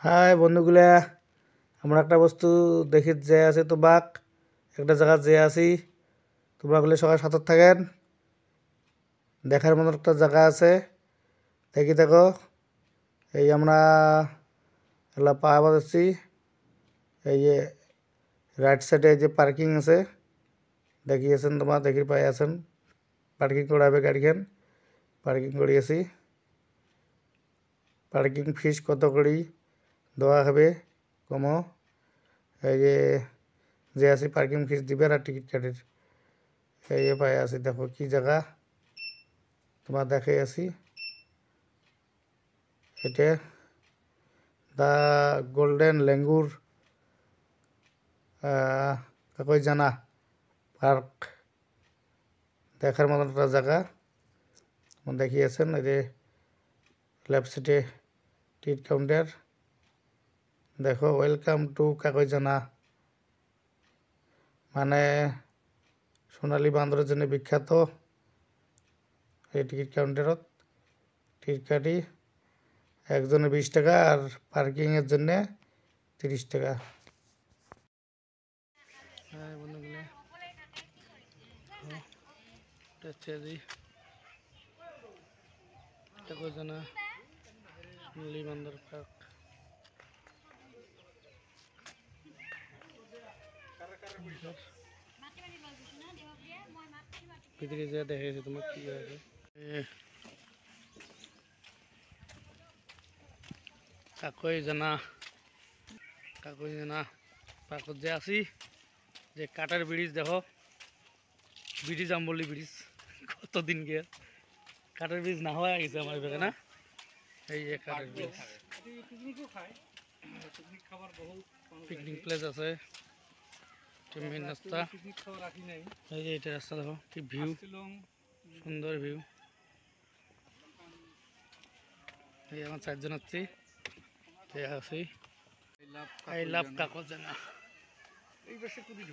High বন্ধুগুলা, আমরা একটা বস্তু দেখি যে আছে তো বাক একটা জায়গা যে আছি। তোমরা গুলো সবাই সাথে থাকেন। দেখার মতো একটা জায়গা আছে, দেখি দেখো। এই আমরা এলা পাওয়া পাচ্ছি। এই যে রাইট সাইডে যে পার্কিং আছে, দেখিয়েছেন তোমার দেখি পাই আছেন। পার্কিং করাবে গাড়িখান, পার্কিং করিয়েছি। পার্কিং ফিস কত করি দেওয়া হবে কমো। এই যে আছে পার্কিং ফিস দিবে আর টিকিট কাটের। এই যে পাই আছি, দেখো কি জায়গা তোমার দেখে আছি। এটা দা গোল্ডেন লেঙ্গুর কাকই জানা পার্ক, দেখার মতন একটা জায়গা দেখিয়েছেন। এই যে লেফট সাইডে টিকিট কাউন্টার, দেখো ওয়েলকাম টু কাকই জানা, মানে সোনালী বান্দরের জন্য বিখ্যাত। এই টিকিট কাউন্টারত টিকিট কাটি একজনে 20 টাকা আর পার্কিংয়ের জন্য 30 টাকা। হ্যাঁ বন্ধুগুলো, কাকই জানা সোনালী বান্দর পার্ক। ভিতরে যা দেখেছি তোমার কি আছে। কাকই জানা পার্কত যে আছি, যে কাটার ব্রিজ দেখো, ব্রিজ আমবলি ব্রিজ কতদিন গিয়ে কাটার ব্রিজ না হয়ে গেছে আমার এখানে না। এই যে কাটার ব্রিজ, পিকনিক প্লেস আছে, মেন রাস্তা। এই যে এটা রাস্তা দেখো কি ভিউ, সুন্দর ভিউ। এই আমার 4 জন আছি, আছি। আই লাভ কাকই জানা,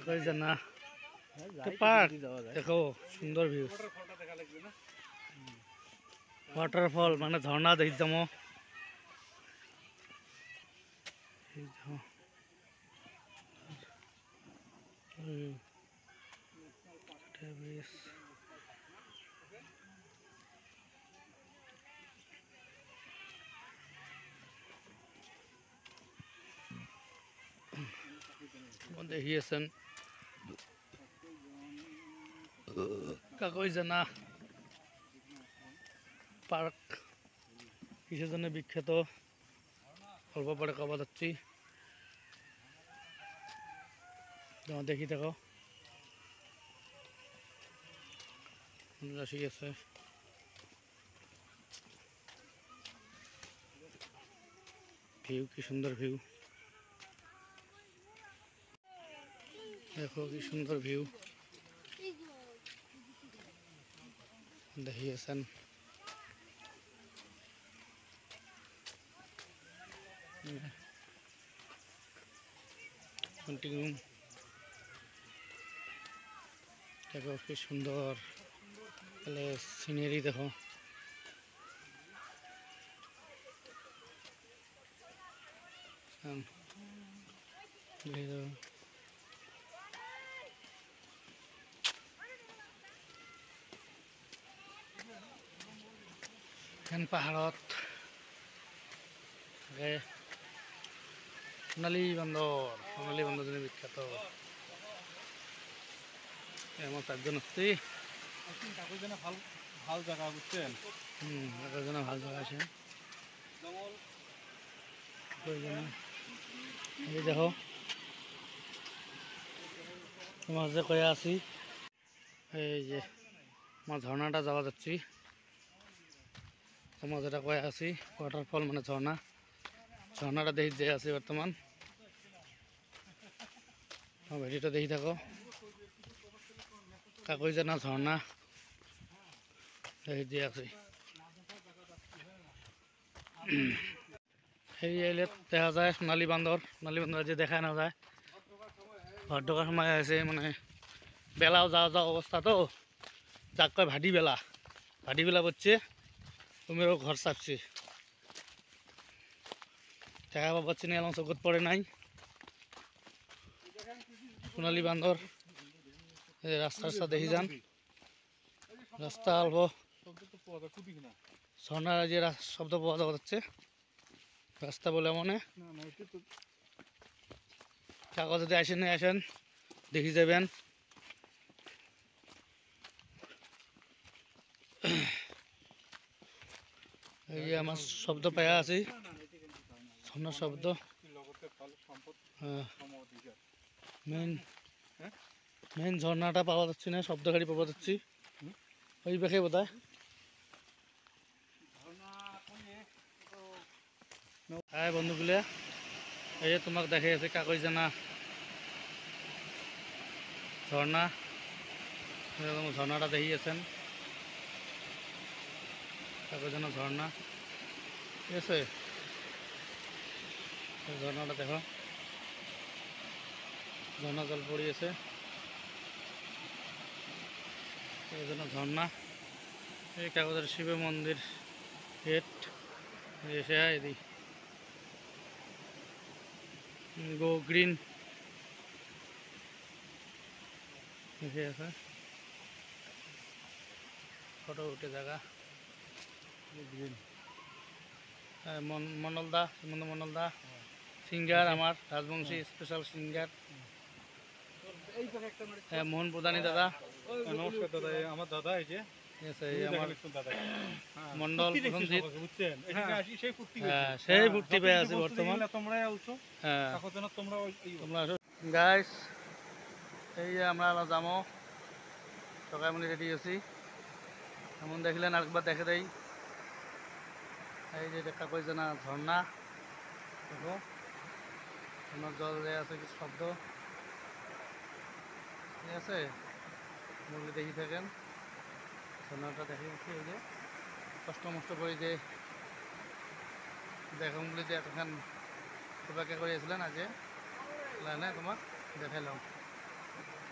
কাকই জানা পার্ক দেখো, সুন্দর ভিউ। ওয়াটারফল মানে ঝর্ণা দেখি যাবো। দেখিয়েছেন কাকই জানা পার্ক কিসের জন্য বিখ্যাত অল্প পরে কবা যাচ্ছি। দেখি দেখো ঠিক আছে। ভিউ কি সুন্দর ভিউ, দেখো কি সুন্দর ভিউ দেখিয়েছেন। কন্টিনিউ দেখো কি সুন্দর সিনারি দেখো। পাহাড়ত সোনালী বান্দর জন্য বিখ্যাত। আমার 4 জন আসছি। কাকই জানা ভাল জায়গা বুঝছেন। কাকই জানা ভাল জায়গা আছে। এই দেখো তোমার যে কয়ে আছি, এই যে আমার ঝর্ণাটা যাওয়া যাচ্ছি। তোমার যেটা কয়ে আছি ওয়াটারফল মানে ঝর্ণাটা দেখি যে আছি বর্তমান। ভিডিওটা দেখি থাকো, কাকই জানা ঝর্ণা দেখি যে আছি। এই এলে দেখা যায় সোনালী বান্দর যে দেখা না যায়। ঘর ঢোকার সময় আছে মানে বেলাও যাওয়া অবস্থা, তো যাক কয় ভাটি বেলা করছে, তুমিও ঘর চাপছি। দেখা পাচ্ছি না, এলাম চোখত পড়ে নাই। সোনালী বান্দর রাস্তার দেখি যান, রাস্তা অল্প ঝর্ণার যে শব্দ পাওয়া যাচ্ছে, রাস্তা বলে মনে কাগজ যদি আসেন আসেন দেখি যাবেন। এই যে আমার শব্দ পায়া আছি, ঝর্ণার শব্দ। মেইন ঝর্ণাটা পাওয়া যাচ্ছে না, শব্দ গাড়ি পাওয়া যাচ্ছি ওই পাখে বোধ হয়। হ্যাঁ বন্ধুগুলা, এই যে তোমাকে দেখে আছে কাগজ জানা ঝর্ণা, ঝর্ণাটা দেখি আছেন, কাগজ জানা ঝর্ণা, ঠিক আছে। ঝর্ণাটা দেখো, ঝর্ণা জল পড়িয়েছে, এই জন্য ঝর্ণা। এই কাগজের শিব মন্দির গেট এসে এদিক গো গ্রিন এসে আছে, ফটো উঠে জায়গা গ্রিন। মন্ডলদা, সুমন্ত মন্ডলদা সিঙ্গার, আমার রাজবংশী স্পেশাল সিঙ্গার। মোহন প্রধানী দাদা, নমস্কার দাদা, আমার দাদা এই যে মন্ডল বুঝছেন, সেই ফুর্তি পেয়ে আছি বর্তমান। গাইস এই যে আমরা যাবো, সকাল মনে রেডি আছি, এমন দেখলেন আরেকবার দেখে দেই। এই যে দেখা কইছে না ঝর্ণা, দেখো ঝর্ণার জল যে আছে কিছু শব্দ, ঠিক আছে। মুরলি দেখি থাকেন, ঝর্ণাটা দেখে উঠি। এই যে কষ্ট মষ্ট করে যে দেখুন বলে যে এতক্ষণ কৃপাকে করেছিলেন আজ লাইনে তোমার দেখাইলাম,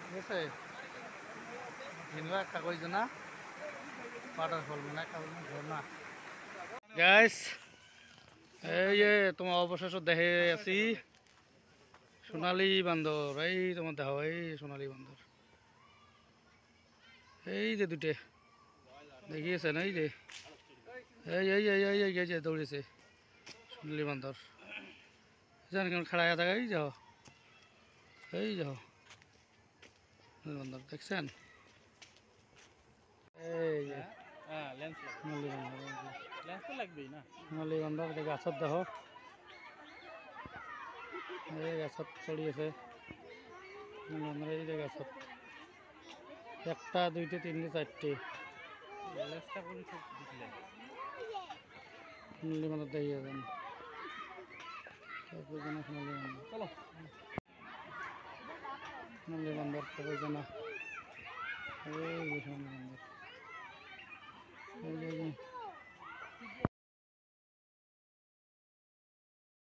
ঠিক আছে। ধন্যবাদ কাগজ জানা ওয়াটারফল, মানে কাগজ ঝর্ণা। গাইস এই যে তোমার অবশেষ দেখে আছি সোনালী বান্দর, এই তোমার দেখো এই সোনালী বান্দর, এই যে দুটে দেখিয়েছেন, এই যে এই এই এই এই এই যে দৌড়েছে সোনালী বান্দর, জান কেমন খাড়াইয়া থাকে, এই যাও এই যাও বান্দর দেখছেন, এই যে সোনালী বান্দর, সোনালী বান্দর গাছত দেখো, এই গাছত চড়িয়েছে এই যে গাছত, একটা দুইটে তিনটে চারটে সোনালী বান্দর দেখিয়ে যান। চলো সোনালী বান্দর খবর জানা, এই সোনালী বান্দর,